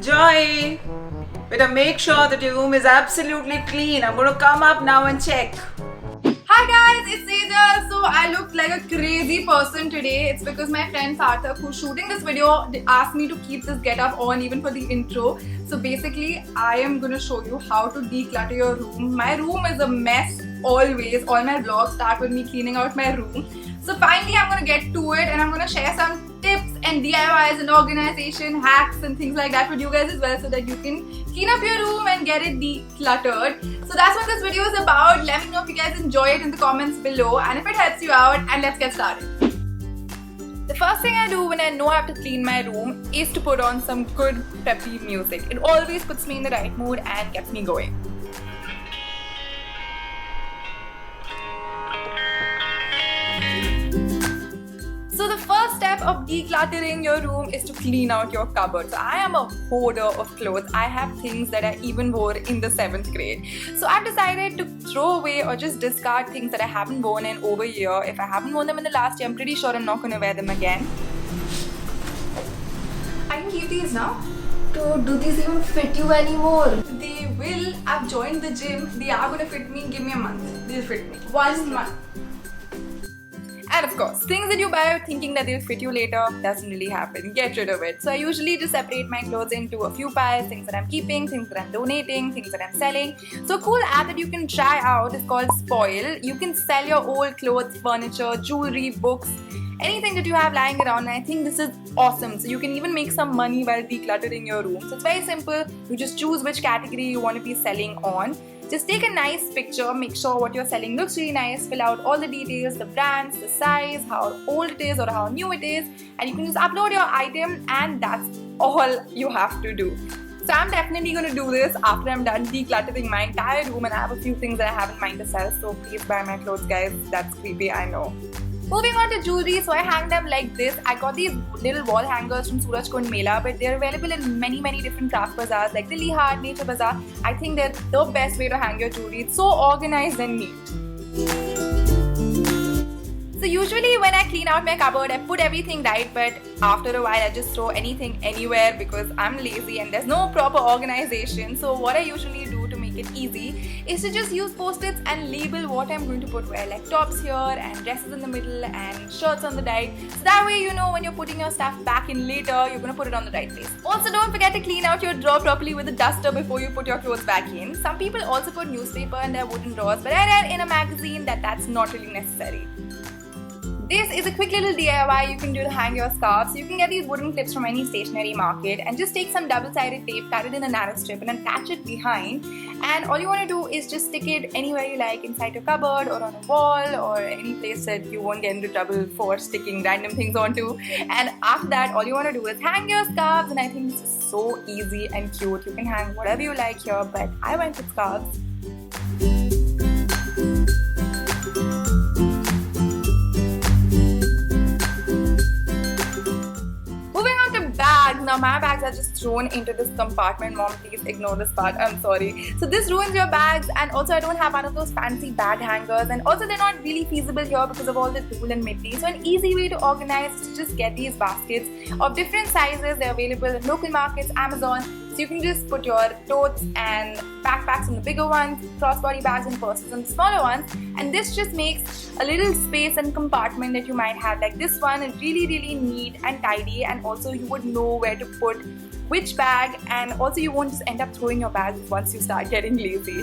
Joy! Better make sure that your room is absolutely clean. I'm going to come up now and check. Hi guys, it's Sejal. So I look like a crazy person today. It's because my friend Sarthak, who's shooting this video, asked me to keep this getup on even for the intro. So basically, I am going to show you how to declutter your room. My room is a mess always. All my vlogs start with me cleaning out my room. So finally, I'm going to get to it and I'm going to share some tips and DIYs and organization hacks and things like that with you guys as well, so that you can clean up your room and get it decluttered. So that's what this video is about. Let me know if you guys enjoy it in the comments below and if it helps you out, and let's get started. The first thing I do when I know I have to clean my room is to put on some good peppy music. It always puts me in the right mood and gets me going. So the first step of decluttering your room is to clean out your cupboard. So I am a hoarder of clothes. I have things that I even wore in the 7th grade. So I've decided to throw away or just discard things that I haven't worn in over a year. If I haven't worn them in the last year, I'm pretty sure I'm not going to wear them again. I can keep these now. Do these even fit you anymore? They will. I've joined the gym. They are going to fit me. Give me a month. They'll fit me. 1 month. And of course, things that you buy thinking that they'll fit you later doesn't really happen. Get rid of it. So I usually just separate my clothes into a few piles, things that I'm keeping, things that I'm donating, things that I'm selling. So a cool app that you can try out is called Spoil. You can sell your old clothes, furniture, jewelry, books, anything that you have lying around, and I think this is awesome. So you can even make some money while decluttering your room. So it's very simple. You just choose which category you want to be selling on. Just take a nice picture, make sure what you're selling looks really nice, fill out all the details, the brands, the size, how old it is or how new it is, and you can just upload your item, and that's all you have to do. So I'm definitely going to do this after I'm done decluttering my entire room, and I have a few things that I have in mind to sell, so please buy my clothes guys. That's creepy, I know. Moving on to jewelry, so I hang them like this. I got these little wall hangers from Surajkund Mela, but they're available in many different craft bazaars like Delhi Haat, Nature Bazaar. I think they're the best way to hang your jewelry. It's so organized and neat. So usually when I clean out my cupboard, I put everything right, but after a while I just throw anything anywhere because I'm lazy and there's no proper organization. So what I usually do to make it easy is to just use post-its and label what I'm going to put where, like tops here and dresses in the middle and shirts on the right. So that way you know when you're putting your stuff back in later, you're going to put it on the right place. Also, don't forget to clean out your drawer properly with a duster before you put your clothes back in. Some people also put newspaper in their wooden drawers, but I read in a magazine that that's not really necessary. This is a quick little DIY you can do to hang your scarves. So you can get these wooden clips from any stationery market and just take some double-sided tape, cut it in a narrow strip and attach it behind. And all you want to do is just stick it anywhere you like, inside your cupboard or on a wall or any place that you won't get into trouble for sticking random things onto. And after that, all you want to do is hang your scarves, and I think this is so easy and cute. You can hang whatever you like here, but I went with scarves. Now my bags are just thrown into this compartment. Mom, please ignore this part. I'm sorry. So this ruins your bags, and also I don't have one of those fancy bag hangers, and also they're not really feasible here because of all the धूल and mitti. So an easy way to organize is to just get these baskets of different sizes. They're available in local markets, Amazon. So you can just put your totes and backpacks in the bigger ones, crossbody bags and purses in the smaller ones, and this just makes a little space and compartment that you might have. Like this one is really neat and tidy, and also you would know where to put which bag, and also you won't just end up throwing your bags once you start getting lazy.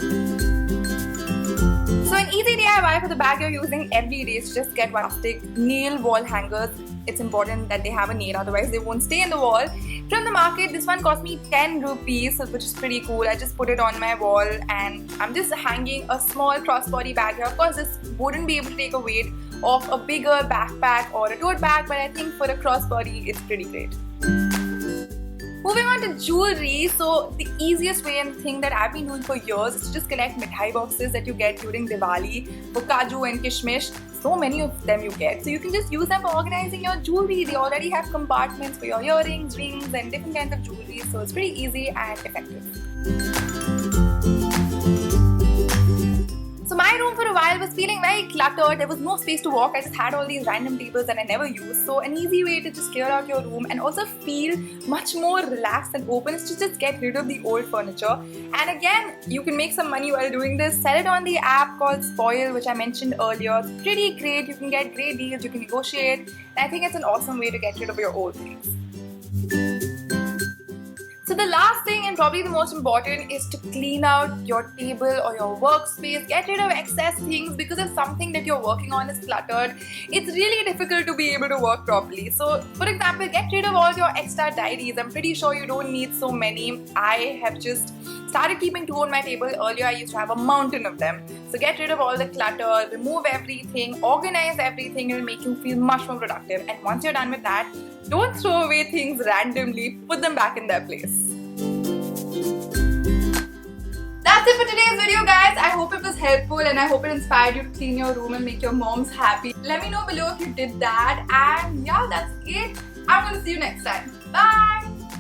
So an easy DIY for the bag you're using every day is just get plastic nail wall hangers. It's important that they have a nail, otherwise they won't stay in the wall. From the market, this one cost me 10 rupees, which is pretty cool. I just put it on my wall and I'm just hanging a small crossbody bag here. Of course, this wouldn't be able to take a weight of a bigger backpack or a tote bag, but I think for a crossbody, it's pretty great. Moving on to jewelry, so the easiest way and thing that I've been doing for years is to just collect mithai boxes that you get during Diwali for Kaju and Kishmish. So many of them you get, so you can just use them for organizing your jewelry. They already have compartments for your earrings, rings and different kinds of jewelry, so it's pretty easy and effective. So my room for a while was feeling very cluttered. There was no space to walk. I just had all these random tables that I never used. So an easy way to just clear out your room and also feel much more relaxed and open is to just get rid of the old furniture. And again, you can make some money while doing this. Sell it on the app called Spoil, which I mentioned earlier. It's pretty great. You can get great deals. You can negotiate. And I think it's an awesome way to get rid of your old things. So the last thing and probably the most important is to clean out your table or your workspace. Get rid of excess things, because if something that you're working on is cluttered, it's really difficult to be able to work properly. So for example, get rid of all your extra diaries. I'm pretty sure you don't need so many. I have just started keeping 2 on my table. Earlier I used to have a mountain of them. So get rid of all the clutter, remove everything, organize everything. It will make you feel much more productive. And once you're done with that, don't throw away things randomly, put them back in their place. That's it for today's video, guys. I hope it was helpful and I hope it inspired you to clean your room and make your moms happy. Let me know below if you did that. And yeah, that's it. I'm gonna see you next time. Bye!